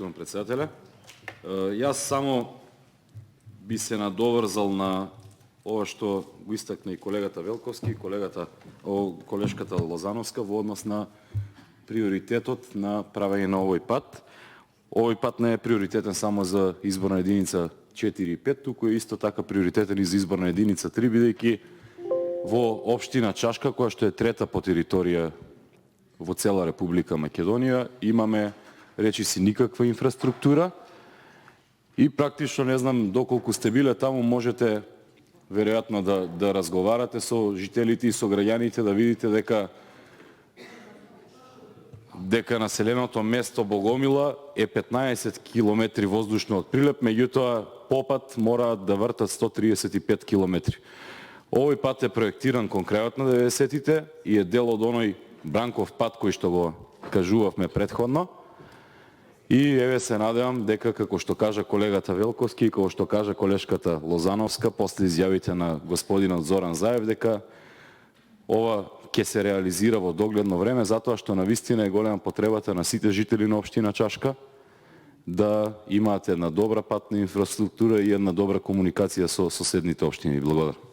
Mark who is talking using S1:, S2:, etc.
S1: Поштован председателя. Јас само би се надоврзал на ова што го истакна и колегата Велковски, колешката Лозановска во однос на приоритетот на правење на овој пат. Овој пат не е приоритетен само за изборна единица 4 и 5, туку е исто така приоритетен и за изборна единица 3, бидејќи во општина Чашка, која што е трета по територија во цела Република Македонија, имаме речиси никаква инфраструктура и практично не знам доколку сте биле таму, можете веројатно да разговарате со жителите и со граѓаните, да видите дека населеното место Богомила е 15 километри воздушно од Прилеп, меѓутоа попат мораат да вртат 135 километри. Овој пат е проектиран кон крајот на 90-тите и е дел од оној Бранков пат кој што го кажувавме претходно. И еве се надевам дека, како што кажа колегата Велковски и како што кажа колешката Лозановска, после изјавите на господинот Зоран Заев, дека ова ќе се реализира во догледно време, затоа што навистина е голема потребата на сите жители на општина Чашка да имаат една добра патна инфраструктура и една добра комуникација со соседните општини. Благодарам.